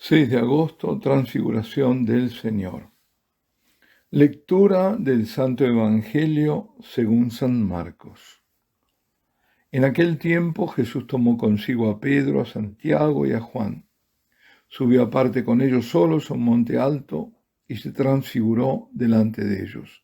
6 de agosto, Transfiguración del Señor. Lectura del Santo Evangelio según San Marcos. En aquel tiempo Jesús tomó consigo a Pedro, a Santiago y a Juan. Subió aparte con ellos solos a un monte alto y se transfiguró delante de ellos.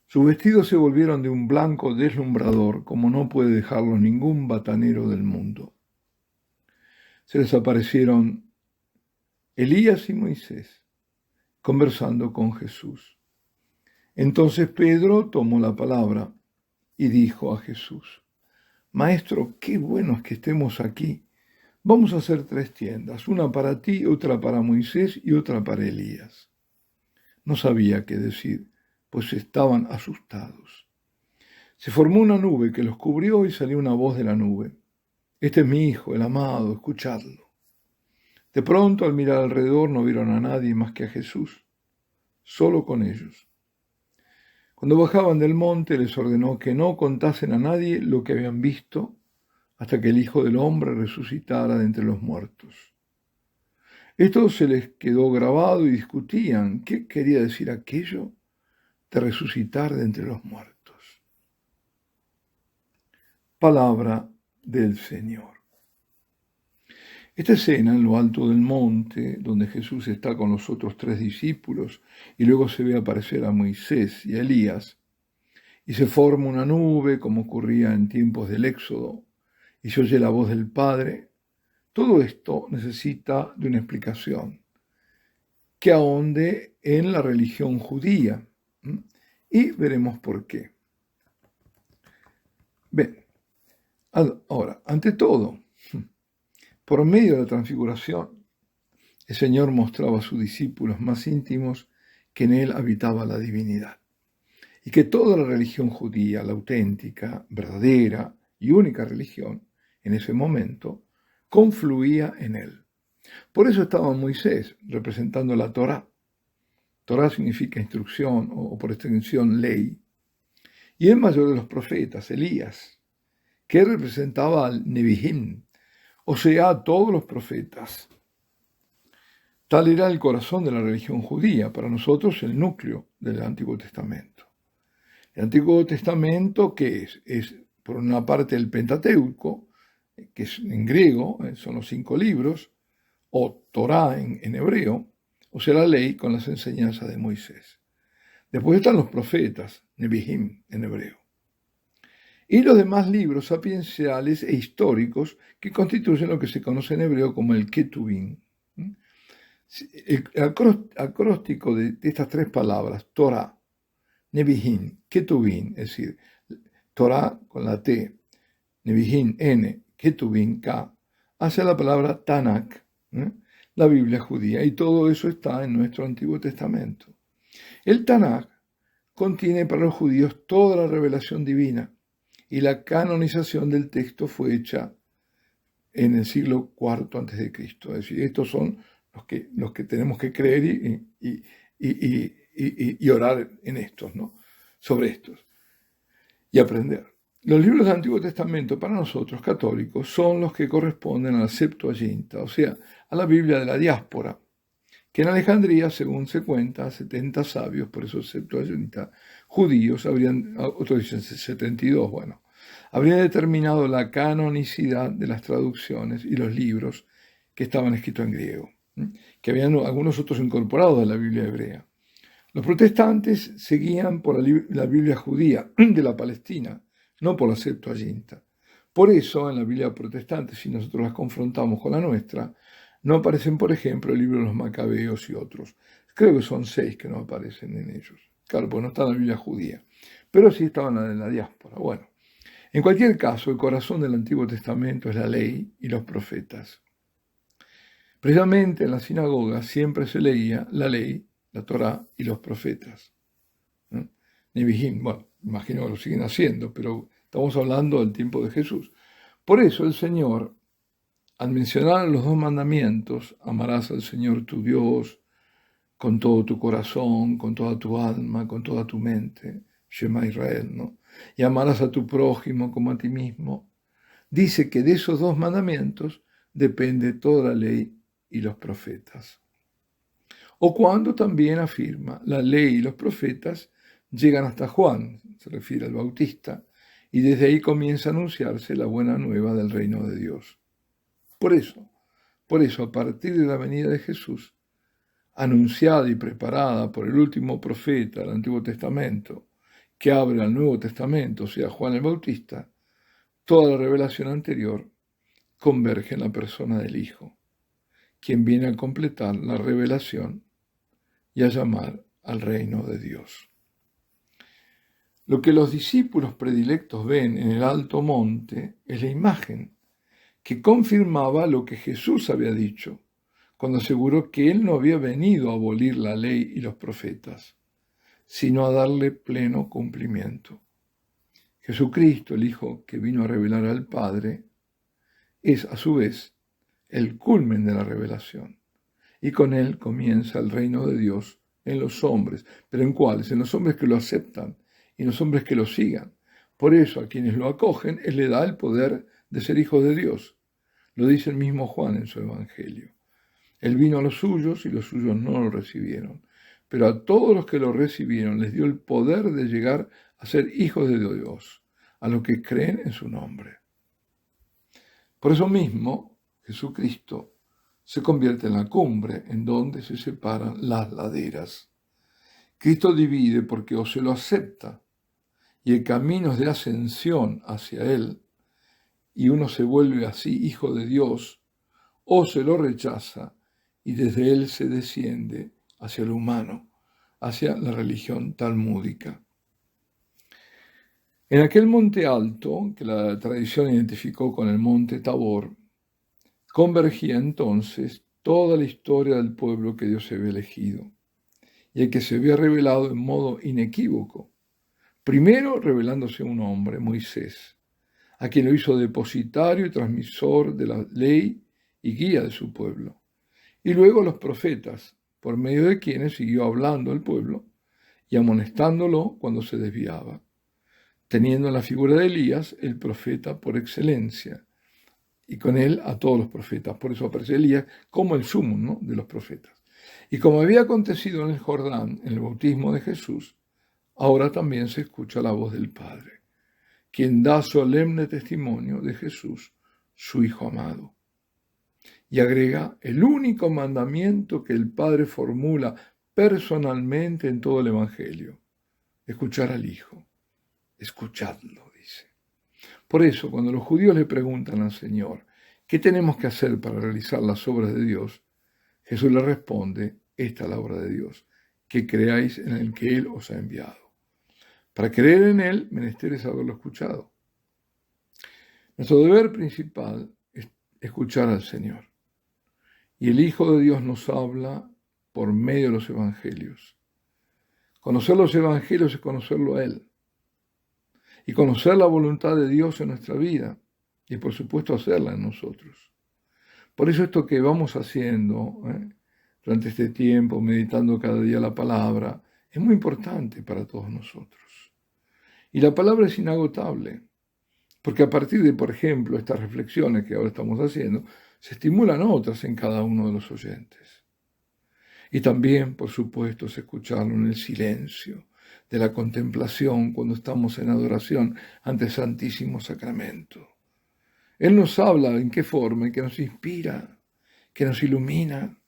Sus vestidos se volvieron de un blanco deslumbrador, como no puede dejarlo ningún batanero del mundo. Se les aparecieron Elías y Moisés, conversando con Jesús. Entonces Pedro tomó la palabra y dijo a Jesús: Maestro, qué bueno es que estemos aquí. Vamos a hacer 3 tiendas, una para ti, otra para Moisés y otra para Elías. No sabía qué decir, pues estaban asustados. Se formó una nube que los cubrió y salió una voz de la nube: Este es mi Hijo, el amado, escuchadlo. De pronto, al mirar alrededor, no vieron a nadie más que a Jesús, solo con ellos. Cuando bajaban del monte, les ordenó que no contasen a nadie lo que habían visto hasta que el Hijo del Hombre resucitara de entre los muertos. Esto se les quedó grabado y discutían qué quería decir aquello de resucitar de entre los muertos. Palabra del Señor. Esta escena en lo alto del monte, donde Jesús está con los otros 3 discípulos y luego se ve aparecer a Moisés y a Elías, y se forma una nube como ocurría en tiempos del Éxodo, y se oye la voz del Padre, todo esto necesita de una explicación que ahonde en la religión judía, y veremos por qué. Bien, ahora, ante todo, por medio de la transfiguración, el Señor mostraba a sus discípulos más íntimos que en Él habitaba la divinidad, y que toda la religión judía, la auténtica, verdadera y única religión, en ese momento, confluía en Él. Por eso estaba Moisés representando la Torá. Torá significa instrucción o por extensión ley. Y el mayor de los profetas, Elías, que representaba al Nebihim, o sea, a todos los profetas. Tal era el corazón de la religión judía, para nosotros el núcleo del Antiguo Testamento. El Antiguo Testamento, ¿qué es? Es, por una parte, el Pentateuco, que es en griego, son los 5 libros, o Torá en hebreo, o sea, la ley con las enseñanzas de Moisés. Después están los profetas, Nebihim en hebreo. Y los demás libros sapienciales e históricos que constituyen lo que se conoce en hebreo como el Ketuvim. El acróstico de estas 3 palabras, Torah, Nebihim, Ketuvim, es decir, Torah con la T, Nebihim, N, Ketuvim, K, hace la palabra Tanakh, la Biblia judía, y todo eso está en nuestro Antiguo Testamento. El Tanakh contiene para los judíos toda la revelación divina, y la canonización del texto fue hecha en el siglo IV a.C. Es decir, estos son los que tenemos que creer y orar en estos, ¿no? Sobre estos, y aprender. Los libros del Antiguo Testamento para nosotros católicos son los que corresponden a la Septuaginta, o sea, a la Biblia de la diáspora, que en Alejandría, según se cuenta, 70 sabios, por eso Septuaginta, judíos, otros dicen 72, habrían determinado la canonicidad de las traducciones y los libros que estaban escritos en griego, que habían algunos otros incorporados a la Biblia hebrea. Los protestantes seguían por la Biblia judía de la Palestina, no por la Septuaginta. Por eso, en la Biblia protestante, si nosotros las confrontamos con la nuestra, no aparecen, por ejemplo, el libro de los Macabeos y otros. Creo que son 6 que no aparecen en ellos. Claro, pues no está en la Biblia judía, pero sí estaban en la diáspora. Bueno, en cualquier caso, el corazón del Antiguo Testamento es la ley y los profetas. Precisamente en la sinagoga siempre se leía la ley, la Torá y los profetas. Nebihim, imagino que lo siguen haciendo, pero estamos hablando del tiempo de Jesús. Por eso el Señor, al mencionar los 2 mandamientos, amarás al Señor tu Dios con todo tu corazón, con toda tu alma, con toda tu mente, Shema Israel, ¿no? Y amarás a tu prójimo como a ti mismo. Dice que de esos 2 mandamientos depende toda la ley y los profetas. O cuando también afirma, la ley y los profetas llegan hasta Juan, se refiere al Bautista, y desde ahí comienza a anunciarse la buena nueva del reino de Dios. Por eso, a partir de la venida de Jesús, anunciada y preparada por el último profeta del Antiguo Testamento, que abre al Nuevo Testamento, o sea, Juan el Bautista, toda la revelación anterior converge en la persona del Hijo, quien viene a completar la revelación y a llamar al reino de Dios. Lo que los discípulos predilectos ven en el alto monte es la imagen que confirmaba lo que Jesús había dicho, cuando aseguró que Él no había venido a abolir la ley y los profetas, sino a darle pleno cumplimiento. Jesucristo, el Hijo que vino a revelar al Padre, es a su vez el culmen de la revelación, y con Él comienza el reino de Dios en los hombres. ¿Pero en cuáles? En los hombres que lo aceptan y en los hombres que lo sigan. Por eso a quienes lo acogen, Él le da el poder de ser hijos de Dios. Lo dice el mismo Juan en su Evangelio. Él vino a los suyos y los suyos no lo recibieron. Pero a todos los que lo recibieron les dio el poder de llegar a ser hijos de Dios, a los que creen en su nombre. Por eso mismo, Jesucristo se convierte en la cumbre en donde se separan las laderas. Cristo divide porque o se lo acepta y el camino es de ascensión hacia Él y uno se vuelve así hijo de Dios, o se lo rechaza y desde Él se desciende hacia lo humano, hacia la religión talmúdica. En aquel monte alto, que la tradición identificó con el monte Tabor, convergía entonces toda la historia del pueblo que Dios había elegido y el que se había revelado en modo inequívoco. Primero revelándose un hombre, Moisés, a quien lo hizo depositario y transmisor de la ley y guía de su pueblo. Y luego los profetas, por medio de quienes siguió hablando al pueblo y amonestándolo cuando se desviaba, teniendo en la figura de Elías el profeta por excelencia, y con él a todos los profetas. Por eso aparece Elías como el sumo, ¿no?, de los profetas. Y como había acontecido en el Jordán, en el bautismo de Jesús, ahora también se escucha la voz del Padre, quien da solemne testimonio de Jesús, su Hijo amado. Y agrega el único mandamiento que el Padre formula personalmente en todo el Evangelio: escuchar al Hijo. Escuchadlo, dice. Por eso, cuando los judíos le preguntan al Señor, ¿qué tenemos que hacer para realizar las obras de Dios?, Jesús le responde: esta es la obra de Dios, que creáis en el que Él os ha enviado. Para creer en Él, menester es haberlo escuchado. Nuestro deber principal es escuchar al Señor. Y el Hijo de Dios nos habla por medio de los Evangelios. Conocer los Evangelios es conocerlo a Él. Y conocer la voluntad de Dios en nuestra vida, y por supuesto hacerla en nosotros. Por eso esto que vamos haciendo durante este tiempo, meditando cada día la palabra, es muy importante para todos nosotros. Y la palabra es inagotable, porque a partir de, por ejemplo, estas reflexiones que ahora estamos haciendo, se estimulan otras en cada uno de los oyentes. Y también, por supuesto, es escucharlo en el silencio de la contemplación cuando estamos en adoración ante el Santísimo Sacramento. Él nos habla en qué forma, que nos inspira, que nos ilumina.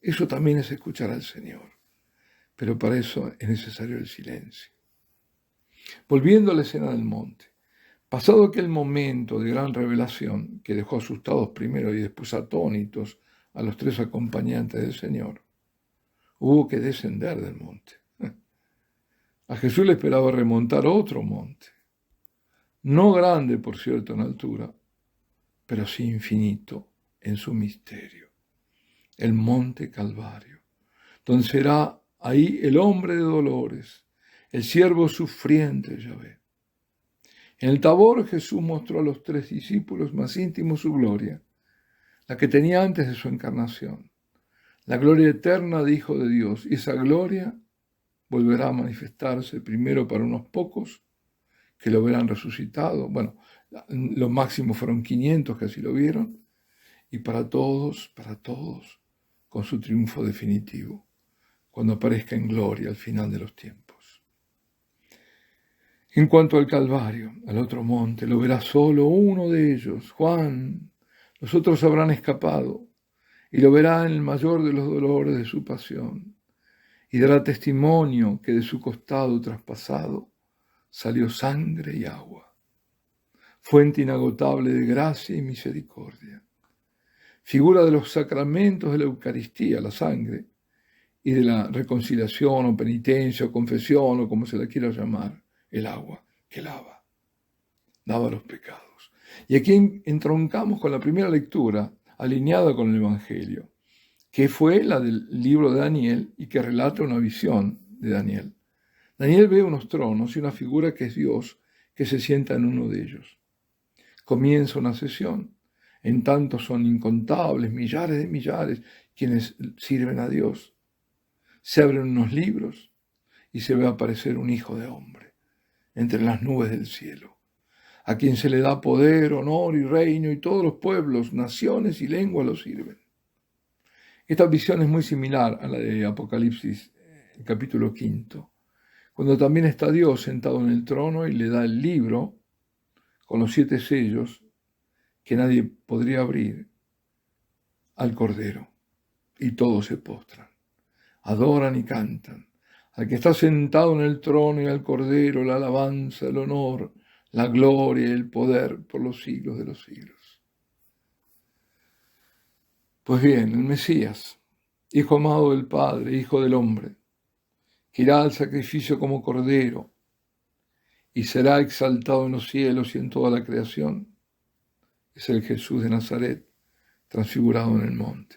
Eso también es escuchar al Señor. Pero para eso es necesario el silencio. Volviendo a la escena del monte. Pasado aquel momento de gran revelación que dejó asustados primero y después atónitos a los tres acompañantes del Señor, hubo que descender del monte. A Jesús le esperaba remontar otro monte, no grande, por cierto, en altura, pero sí infinito en su misterio, el monte Calvario, donde será ahí el hombre de dolores, el siervo sufriente, Yahvé. En el Tabor Jesús mostró a los tres discípulos más íntimos su gloria, la que tenía antes de su encarnación, la gloria eterna de Hijo de Dios, y esa gloria volverá a manifestarse primero para unos pocos que lo verán resucitado. Bueno, lo máximo fueron 500 que así lo vieron, y para todos, con su triunfo definitivo, cuando aparezca en gloria al final de los tiempos. En cuanto al Calvario, al otro monte, lo verá solo uno de ellos, Juan. Los otros habrán escapado, y lo verá en el mayor de los dolores de su pasión, y dará testimonio que de su costado traspasado salió sangre y agua, fuente inagotable de gracia y misericordia, figura de los sacramentos de la Eucaristía, la sangre, y de la reconciliación o penitencia o confesión o como se la quiera llamar, el agua que lava los pecados. Y aquí entroncamos con la primera lectura alineada con el Evangelio, que fue la del libro de Daniel y que relata una visión de Daniel. Daniel ve unos tronos y una figura que es Dios que se sienta en uno de ellos. Comienza una sesión. En tanto son incontables, millares de millares quienes sirven a Dios. Se abren unos libros y se ve aparecer un hijo de hombre entre las nubes del cielo, a quien se le da poder, honor y reino, y todos los pueblos, naciones y lenguas lo sirven. Esta visión es muy similar a la de Apocalipsis, el capítulo 5, cuando también está Dios sentado en el trono y le da el libro con los 7 sellos que nadie podría abrir al Cordero, y todos se postran, adoran y cantan al que está sentado en el trono y al Cordero la alabanza, el honor, la gloria y el poder por los siglos de los siglos. Pues bien, el Mesías, Hijo amado del Padre, Hijo del hombre, que irá al sacrificio como Cordero y será exaltado en los cielos y en toda la creación, es el Jesús de Nazaret, transfigurado en el monte.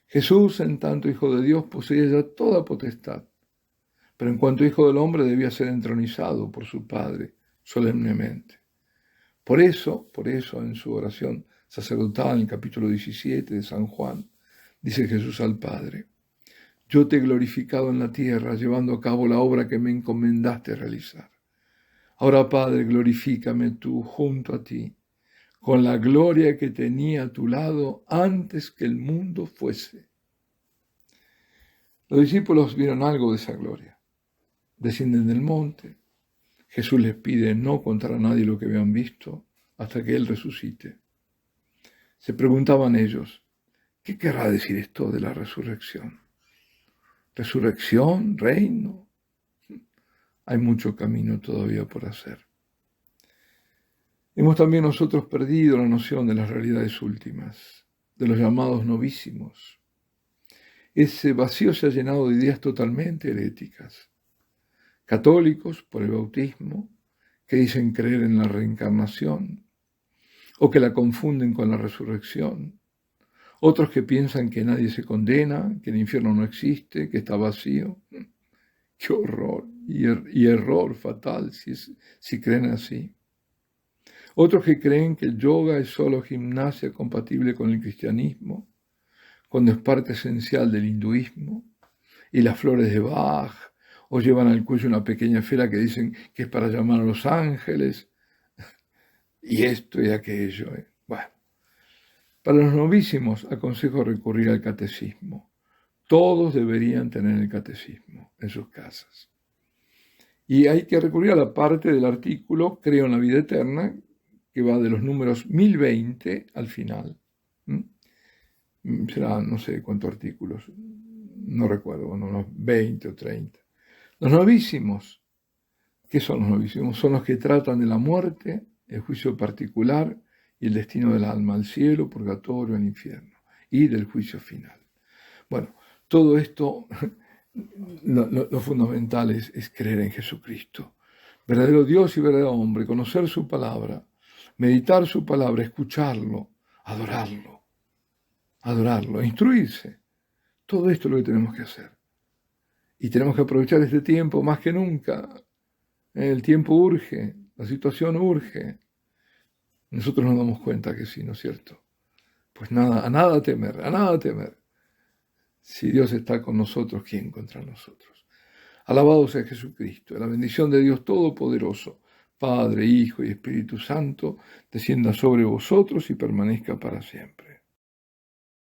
Jesús, en tanto Hijo de Dios, poseía ya toda potestad, pero en cuanto Hijo del hombre debía ser entronizado por su Padre solemnemente. Por eso, en su oración sacerdotal, en el capítulo 17 de San Juan, dice Jesús al Padre: yo te he glorificado en la tierra, llevando a cabo la obra que me encomendaste realizar. Ahora, Padre, glorifícame tú junto a ti, con la gloria que tenía a tu lado antes que el mundo fuese. Los discípulos vieron algo de esa gloria. Descienden del monte. Jesús les pide no contar a nadie lo que habían visto hasta que Él resucite. Se preguntaban ellos: ¿qué querrá decir esto de la resurrección? ¿Resurrección? ¿Reino? Hay mucho camino todavía por hacer. Hemos también nosotros perdido la noción de las realidades últimas, de los llamados novísimos. Ese vacío se ha llenado de ideas totalmente heréticas. Católicos por el bautismo, que dicen creer en la reencarnación, o que la confunden con la resurrección. Otros que piensan que nadie se condena, que el infierno no existe, que está vacío. ¡Qué horror! Y error fatal si creen así. Otros que creen que el yoga es solo gimnasia compatible con el cristianismo, cuando es parte esencial del hinduismo, y las flores de Bach, o llevan al cuello una pequeña esfera que dicen que es para llamar a los ángeles, y esto y aquello. Bueno, para los novísimos aconsejo recurrir al catecismo. Todos deberían tener el catecismo en sus casas. Y hay que recurrir a la parte del artículo Creo en la vida eterna, que va de los números 1020 al final. Será no sé cuántos artículos, no recuerdo, unos 20 o 30. Los novísimos, ¿qué son los novísimos? Son los que tratan de la muerte, el juicio particular y el destino del alma, al cielo, purgatorio, al infierno, y del juicio final. Bueno, todo esto, lo fundamental es creer en Jesucristo, verdadero Dios y verdadero hombre, conocer su palabra, meditar su palabra, escucharlo, adorarlo, instruirse. Todo esto es lo que tenemos que hacer. Y tenemos que aprovechar este tiempo más que nunca. El tiempo urge, la situación urge. Nosotros nos damos cuenta que sí, ¿no es cierto? Pues nada, a nada temer. Si Dios está con nosotros, ¿quién contra nosotros? Alabado sea Jesucristo, la bendición de Dios Todopoderoso, Padre, Hijo y Espíritu Santo, descienda sobre vosotros y permanezca para siempre.